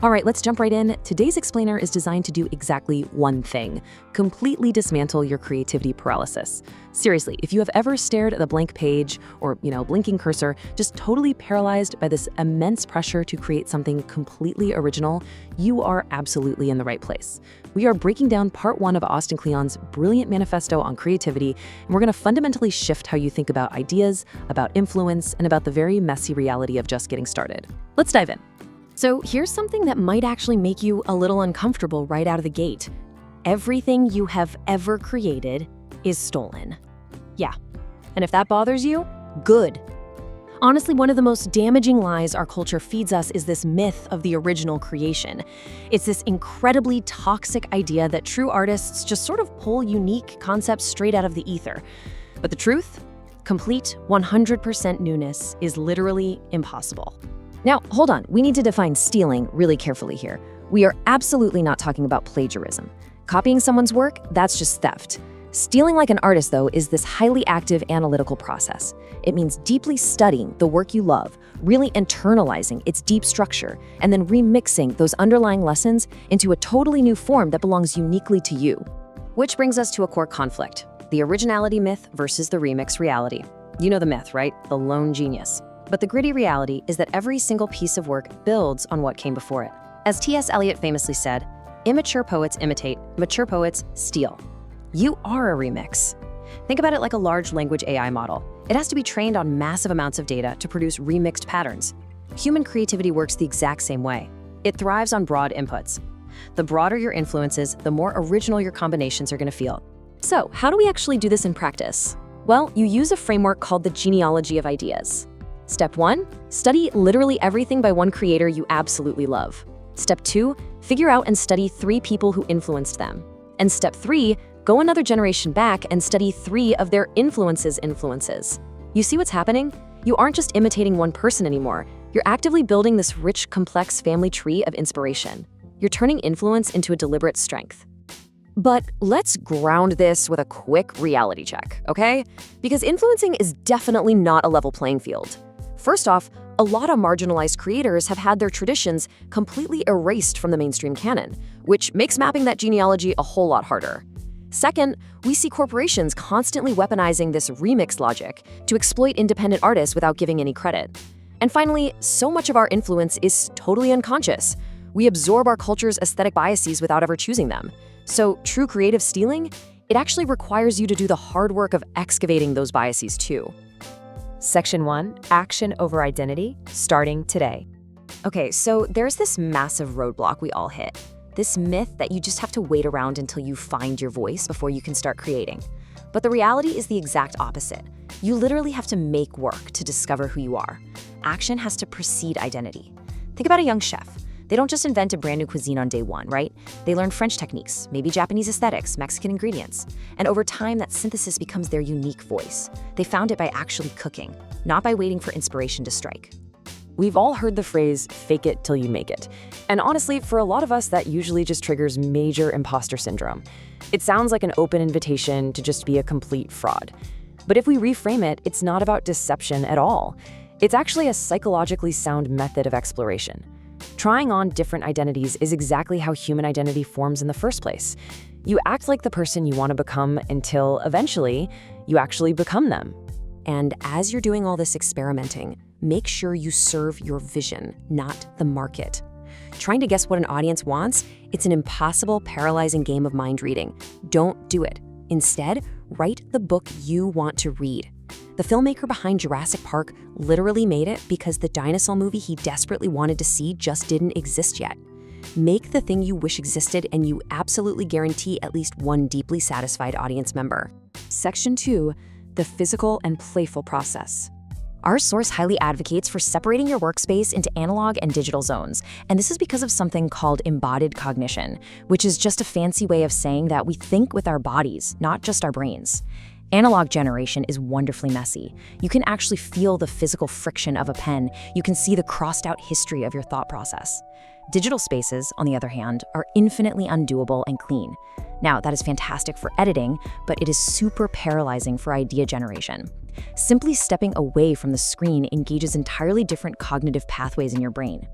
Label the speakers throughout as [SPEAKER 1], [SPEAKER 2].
[SPEAKER 1] All right, let's jump right in. Today's explainer is designed to do exactly one thing: completely dismantle your creativity paralysis. Seriously, if you have ever stared at a blank page or, blinking cursor, just totally paralyzed by this immense pressure to create something completely original, you are absolutely in the right place. We are breaking down part one of Austin Kleon's brilliant manifesto on creativity, and we're going to fundamentally shift how you think about ideas, about influence, and about the very messy reality of just getting started. Let's dive in. So here's something that might actually make you a little uncomfortable right out of the gate. Everything you have ever created is stolen. Yeah, and if that bothers you, good. Honestly, one of the most damaging lies our culture feeds us is this myth of the original creation. It's this incredibly toxic idea that true artists just sort of pull unique concepts straight out of the ether. But the truth? Complete 100% newness is literally impossible. Now, hold on, we need to define stealing really carefully here. We are absolutely not talking about plagiarism. Copying someone's work, that's just theft. Stealing like an artist, though, is this highly active analytical process. It means deeply studying the work you love, really internalizing its deep structure, and then remixing those underlying lessons into a totally new form that belongs uniquely to you. Which brings us to a core conflict: the originality myth versus the remix reality. You know the myth, right? The lone genius. But the gritty reality is that every single piece of work builds on what came before it. As T.S. Eliot famously said, "Immature poets imitate, mature poets steal." You are a remix. Think about it like a large language AI model. It has to be trained on massive amounts of data to produce remixed patterns. Human creativity works the exact same way. It thrives on broad inputs. The broader your influences, the more original your combinations are going to feel. So, how do we actually do this in practice? Well, you use a framework called the genealogy of ideas. Step 1, study literally everything by one creator you absolutely love. Step 2, figure out and study 3 people who influenced them. And step 3, go another generation back and study 3 of their influences. You see what's happening? You aren't just imitating one person anymore. You're actively building this rich, complex family tree of inspiration. You're turning influence into a deliberate strength. But let's ground this with a quick reality check, okay? Because influencing is definitely not a level playing field. First off, a lot of marginalized creators have had their traditions completely erased from the mainstream canon, which makes mapping that genealogy a whole lot harder. Second, we see corporations constantly weaponizing this remix logic to exploit independent artists without giving any credit. And finally, so much of our influence is totally unconscious. We absorb our culture's aesthetic biases without ever choosing them. So true creative stealing, it actually requires you to do the hard work of excavating those biases too.
[SPEAKER 2] Section 1, Action over Identity, starting today.
[SPEAKER 1] Okay, so there's this massive roadblock we all hit. This myth that you just have to wait around until you find your voice before you can start creating. But the reality is the exact opposite. You literally have to make work to discover who you are. Action has to precede identity. Think about a young chef. They don't just invent a brand new cuisine on day one, right? They learn French techniques, maybe Japanese aesthetics, Mexican ingredients. And over time, that synthesis becomes their unique voice. They found it by actually cooking, not by waiting for inspiration to strike.
[SPEAKER 2] We've all heard the phrase, fake it till you make it. And honestly, for a lot of us, that usually just triggers major imposter syndrome. It sounds like an open invitation to just be a complete fraud. But if we reframe it, it's not about deception at all. It's actually a psychologically sound method of exploration. Trying on different identities is exactly how human identity forms in the first place. You act like the person you want to become until eventually you actually become them.
[SPEAKER 1] And as you're doing all this experimenting, make sure you serve your vision, not the market. Trying to guess what an audience wants, it's an impossible, paralyzing game of mind reading. Don't do it. Instead, write the book you want to read. The filmmaker behind Jurassic Park literally made it because the dinosaur movie he desperately wanted to see just didn't exist yet. Make the thing you wish existed, and you absolutely guarantee at least one deeply satisfied audience member. Section 2, the physical and playful process. Our source highly advocates for separating your workspace into analog and digital zones, and this is because of something called embodied cognition, which is just a fancy way of saying that we think with our bodies, not just our brains. Analog generation is wonderfully messy. You can actually feel the physical friction of a pen. You can see the crossed out history of your thought process. Digital spaces, on the other hand, are infinitely undoable and clean. Now, that is fantastic for editing, but it is super paralyzing for idea generation. Simply stepping away from the screen engages entirely different cognitive pathways in your brain.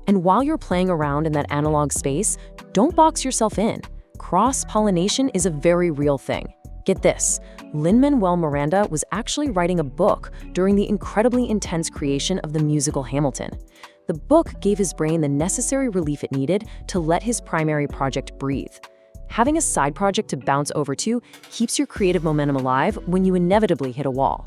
[SPEAKER 1] And while you're playing around in that analog space, don't box yourself in. Cross-pollination is a very real thing. Get this, Lin-Manuel Miranda was actually writing a book during the incredibly intense creation of the musical Hamilton. The book gave his brain the necessary relief it needed to let his primary project breathe. Having a side project to bounce over to keeps your creative momentum alive when you inevitably hit a wall.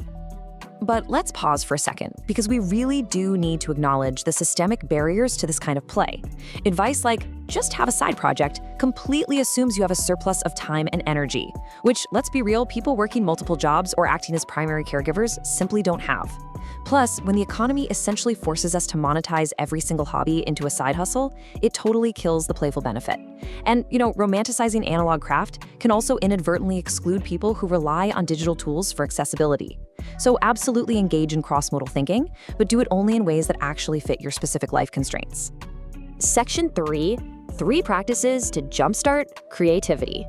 [SPEAKER 1] But let's pause for a second, because we really do need to acknowledge the systemic barriers to this kind of play. Advice like, just have a side project, completely assumes you have a surplus of time and energy, which, let's be real, people working multiple jobs or acting as primary caregivers simply don't have. Plus, when the economy essentially forces us to monetize every single hobby into a side hustle, it totally kills the playful benefit. And, romanticizing analog craft can also inadvertently exclude people who rely on digital tools for accessibility. So absolutely engage in cross-modal thinking, but do it only in ways that actually fit your specific life constraints.
[SPEAKER 2] Section 3, 3 practices to jumpstart creativity.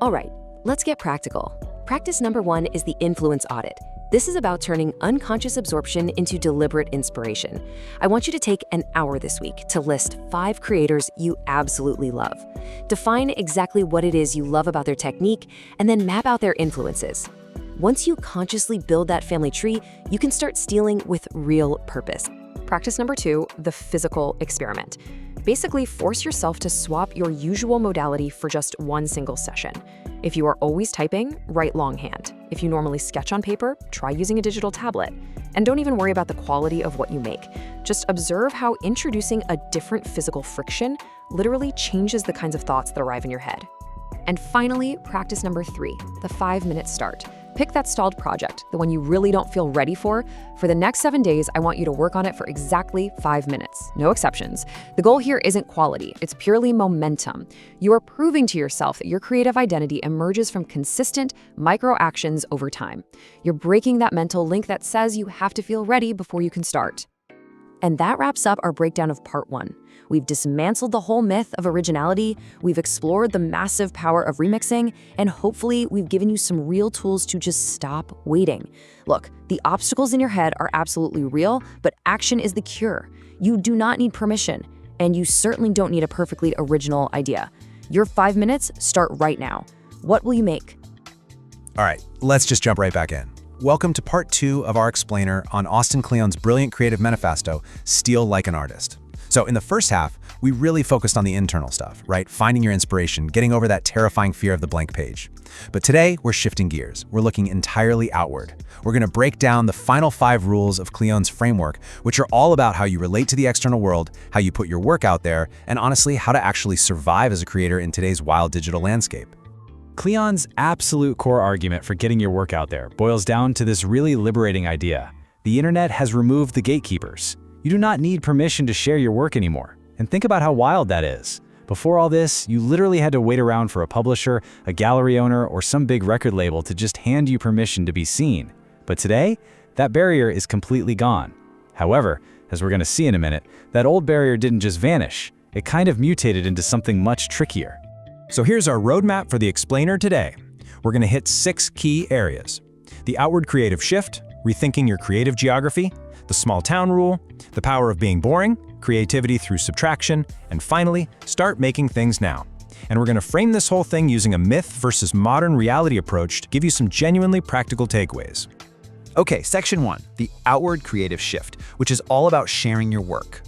[SPEAKER 2] All right, let's get practical. Practice number 1 is the influence audit. This is about turning unconscious absorption into deliberate inspiration. I want you to take an hour this week to list 5 creators you absolutely love. Define exactly what it is you love about their technique, and then map out their influences. Once you consciously build that family tree, you can start stealing with real purpose.
[SPEAKER 1] Practice number 2, the physical experiment. Basically, force yourself to swap your usual modality for just one single session. If you are always typing, write longhand. If you normally sketch on paper, try using a digital tablet. And don't even worry about the quality of what you make. Just observe how introducing a different physical friction literally changes the kinds of thoughts that arrive in your head. And finally, practice number 3, the 5-minute start. Pick that stalled project, the one you really don't feel ready for. For the next 7 days, I want you to work on it for exactly 5 minutes. No exceptions. The goal here isn't quality, it's purely momentum. You are proving to yourself that your creative identity emerges from consistent, micro actions over time. You're breaking that mental link that says you have to feel ready before you can start. And that wraps up our breakdown of part 1. We've dismantled the whole myth of originality, we've explored the massive power of remixing, and hopefully we've given you some real tools to just stop waiting. Look, the obstacles in your head are absolutely real, but action is the cure. You do not need permission, and you certainly don't need a perfectly original idea. Your 5 minutes start right now. What will you make?
[SPEAKER 3] All right, let's just jump right back in. Welcome to part 2 of our explainer on Austin Kleon's brilliant creative manifesto, Steal Like an Artist. So in the first half, we really focused on the internal stuff, right? Finding your inspiration, getting over that terrifying fear of the blank page. But today, we're shifting gears. We're looking entirely outward. We're gonna break down the final 5 rules of Kleon's framework, which are all about how you relate to the external world, how you put your work out there, and honestly, how to actually survive as a creator in today's wild digital landscape.
[SPEAKER 4] Kleon's absolute core argument for getting your work out there boils down to this really liberating idea. The internet has removed the gatekeepers. You do not need permission to share your work anymore. And think about how wild that is. Before all this, you literally had to wait around for a publisher, a gallery owner, or some big record label to just hand you permission to be seen. But today, that barrier is completely gone. However, as we're going to see in a minute, that old barrier didn't just vanish. It kind of mutated into something much trickier.
[SPEAKER 3] So here's our roadmap for the explainer today. We're gonna hit 6 key areas: the outward creative shift, rethinking your creative geography, the small town rule, the power of being boring, creativity through subtraction, and finally, start making things now. And we're gonna frame this whole thing using a myth versus modern reality approach to give you some genuinely practical takeaways.
[SPEAKER 5] Okay, section 1, the outward creative shift, which is all about sharing your work.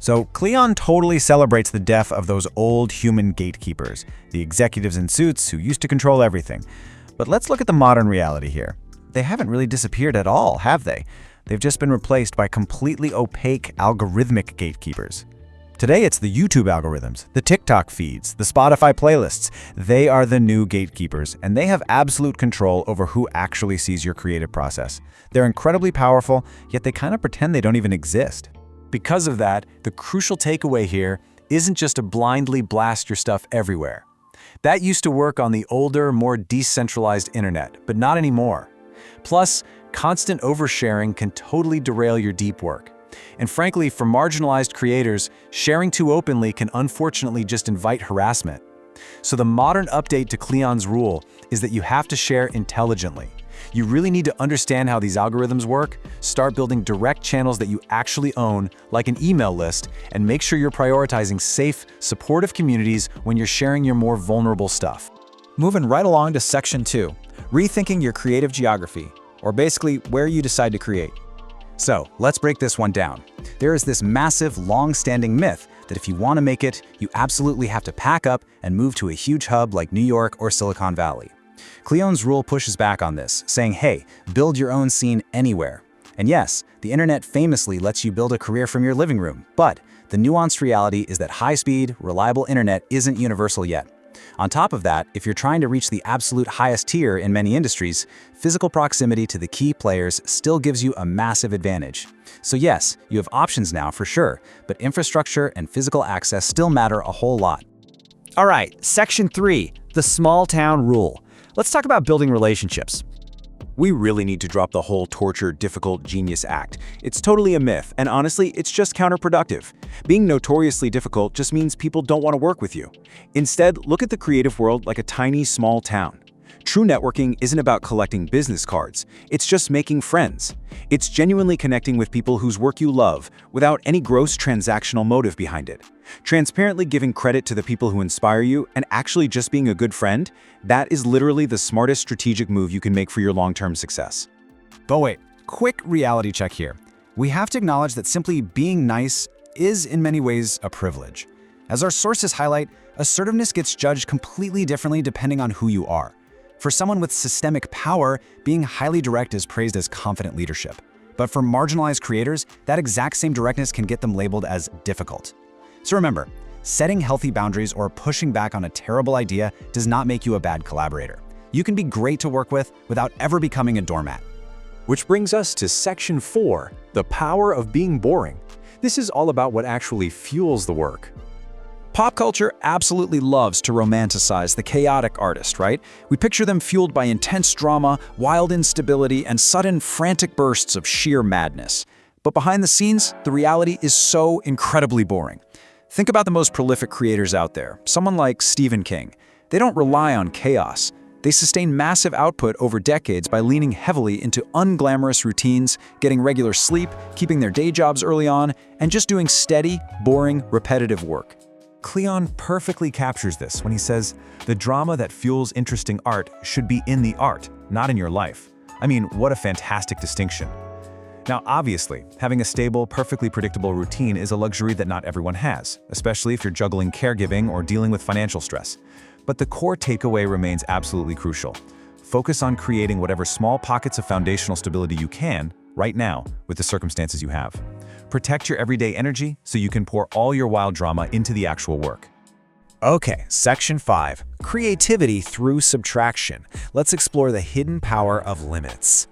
[SPEAKER 3] So Kleon totally celebrates the death of those old human gatekeepers, the executives in suits who used to control everything. But let's look at the modern reality here. They haven't really disappeared at all, have they? They've just been replaced by completely opaque algorithmic gatekeepers. Today it's the YouTube algorithms, the TikTok feeds, the Spotify playlists. They are the new gatekeepers, and they have absolute control over who actually sees your creative process. They're incredibly powerful, yet they kind of pretend they don't even exist.
[SPEAKER 4] Because of that, the crucial takeaway here isn't just to blindly blast your stuff everywhere. That used to work on the older, more decentralized internet, but not anymore. Plus, constant oversharing can totally derail your deep work. And frankly, for marginalized creators, sharing too openly can unfortunately just invite harassment. So the modern update to Kleon's rule is that you have to share intelligently.
[SPEAKER 3] You really need to understand how these algorithms work, start building direct channels that you actually own, like an email list, and make sure you're prioritizing safe, supportive communities when you're sharing your more vulnerable stuff.
[SPEAKER 5] Moving right along to Section 2, rethinking your creative geography, or basically where you decide to create. So let's break this one down. There is this massive, long-standing myth that if you want to make it, you absolutely have to pack up and move to a huge hub like New York or Silicon Valley. Cleon's rule pushes back on this, saying, hey, build your own scene anywhere. And yes, the internet famously lets you build a career from your living room, but the nuanced reality is that high-speed, reliable internet isn't universal yet. On top of that, if you're trying to reach the absolute highest tier in many industries, physical proximity to the key players still gives you a massive advantage. So yes, you have options now for sure, but infrastructure and physical access still matter a whole lot.
[SPEAKER 6] All right, Section 3, the small town rule. Let's talk about building relationships.
[SPEAKER 7] We really need to drop the whole torture, difficult genius act. It's totally a myth, and honestly, it's just counterproductive. Being notoriously difficult just means people don't want to work with you. Instead, look at the creative world like a tiny, small town. True networking isn't about collecting business cards. It's just making friends. It's genuinely connecting with people whose work you love without any gross transactional motive behind it. Transparently giving credit to the people who inspire you and actually just being a good friend, that is literally the smartest strategic move you can make for your long-term success.
[SPEAKER 3] But wait, quick reality check here. We have to acknowledge that simply being nice is in many ways a privilege. As our sources highlight, assertiveness gets judged completely differently depending on who you are. For someone with systemic power, being highly direct is praised as confident leadership. But for marginalized creators, that exact same directness can get them labeled as difficult. So remember, setting healthy boundaries or pushing back on a terrible idea does not make you a bad collaborator. You can be great to work with without ever becoming a doormat.
[SPEAKER 7] Which brings us to Section 4, the power of being boring. This is all about what actually fuels the work.
[SPEAKER 5] Pop culture absolutely loves to romanticize the chaotic artist, right? We picture them fueled by intense drama, wild instability, and sudden frantic bursts of sheer madness. But behind the scenes, the reality is so incredibly boring. Think about the most prolific creators out there, someone like Stephen King. They don't rely on chaos. They sustain massive output over decades by leaning heavily into unglamorous routines, getting regular sleep, keeping their day jobs early on, and just doing steady, boring, repetitive work.
[SPEAKER 3] Cleon perfectly captures this when he says, the drama that fuels interesting art should be in the art, not in your life. I mean, what a fantastic distinction. Now, obviously, having a stable, perfectly predictable routine is a luxury that not everyone has, especially if you're juggling caregiving or dealing with financial stress. But the core takeaway remains absolutely crucial. Focus on creating whatever small pockets of foundational stability you can, right now, with the circumstances you have. Protect your everyday energy so you can pour all your wild drama into the actual work.
[SPEAKER 8] Okay, Section 5, creativity through subtraction. Let's explore the hidden power of limits.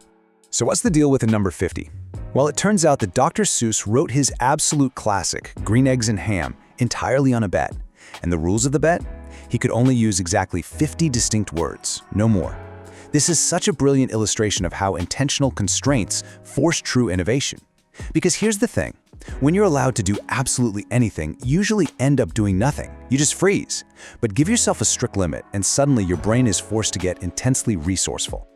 [SPEAKER 5] So what's the deal with the number 50? Well, it turns out that Dr. Seuss wrote his absolute classic, Green Eggs and Ham, entirely on a bet. And the rules of the bet? He could only use exactly 50 distinct words, no more. This is such a brilliant illustration of how intentional constraints force true innovation. Because here's the thing, when you're allowed to do absolutely anything, you usually end up doing nothing. You just freeze. But give yourself a strict limit, and suddenly your brain is forced to get intensely resourceful.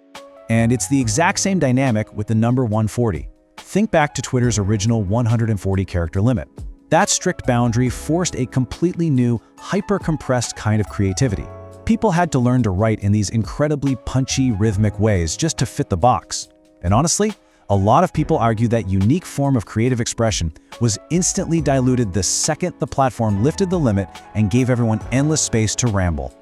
[SPEAKER 9] And it's the exact same dynamic with the number 140. Think back to Twitter's original 140 character limit. That strict boundary forced a completely new, hyper-compressed kind of creativity. People had to learn to write in these incredibly punchy, rhythmic ways just to fit the box. And honestly, a lot of people argue that unique form of creative expression was instantly diluted the second the platform lifted the limit and gave everyone endless space to ramble.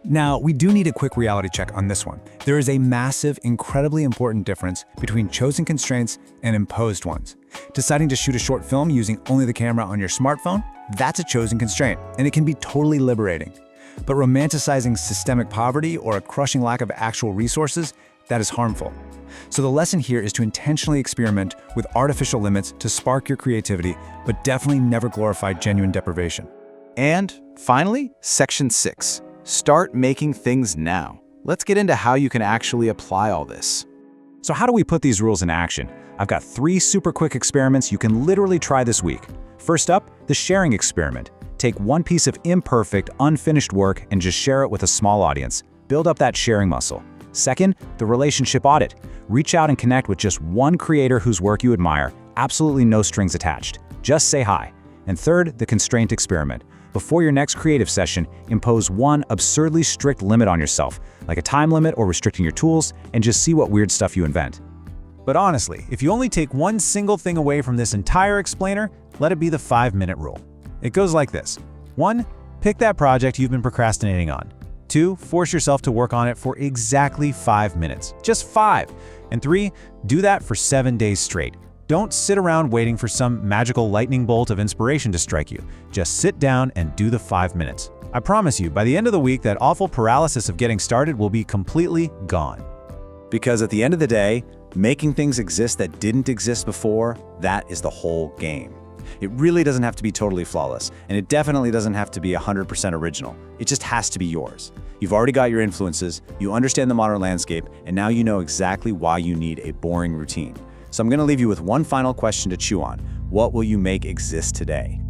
[SPEAKER 3] Now, we do need a quick reality check on this one. There is a massive, incredibly important difference between chosen constraints and imposed ones. Deciding to shoot a short film using only the camera on your smartphone, that's a chosen constraint, and it can be totally liberating. But romanticizing systemic poverty or a crushing lack of actual resources, that is harmful. So the lesson here is to intentionally experiment with artificial limits to spark your creativity, but definitely never glorify genuine deprivation.
[SPEAKER 5] And finally, Section 6. Start making things now. Let's get into how you can actually apply all this.
[SPEAKER 3] So how do we put these rules in action? I've got 3 super quick experiments you can literally try this week. First up, the sharing experiment. Take one piece of imperfect, unfinished work and just share it with a small audience. Build up that sharing muscle.
[SPEAKER 5] Second, the relationship audit. Reach out and connect with just one creator whose work you admire, absolutely no strings attached. Just say hi. And third, the constraint experiment. Before your next creative session, impose one absurdly strict limit on yourself, like a time limit or restricting your tools, and just see what weird stuff you invent.
[SPEAKER 3] But honestly, if you only take one single thing away from this entire explainer, let it be the 5-minute rule. It goes like this. 1. Pick that project you've been procrastinating on. 2. Force yourself to work on it for exactly 5 minutes. Just 5. And 3. Do that for 7 days straight. Don't sit around waiting for some magical lightning bolt of inspiration to strike you. Just sit down and do the 5 minutes. I promise you, by the end of the week, that awful paralysis of getting started will be completely gone.
[SPEAKER 7] Because at the end of the day, making things exist that didn't exist before, that is the whole game. It really doesn't have to be totally flawless, and it definitely doesn't have to be 100% original. It just has to be yours. You've already got your influences, you understand the modern landscape, and now you know exactly why you need a boring routine. So I'm going to leave you with one final question to chew on. What will you make exist today?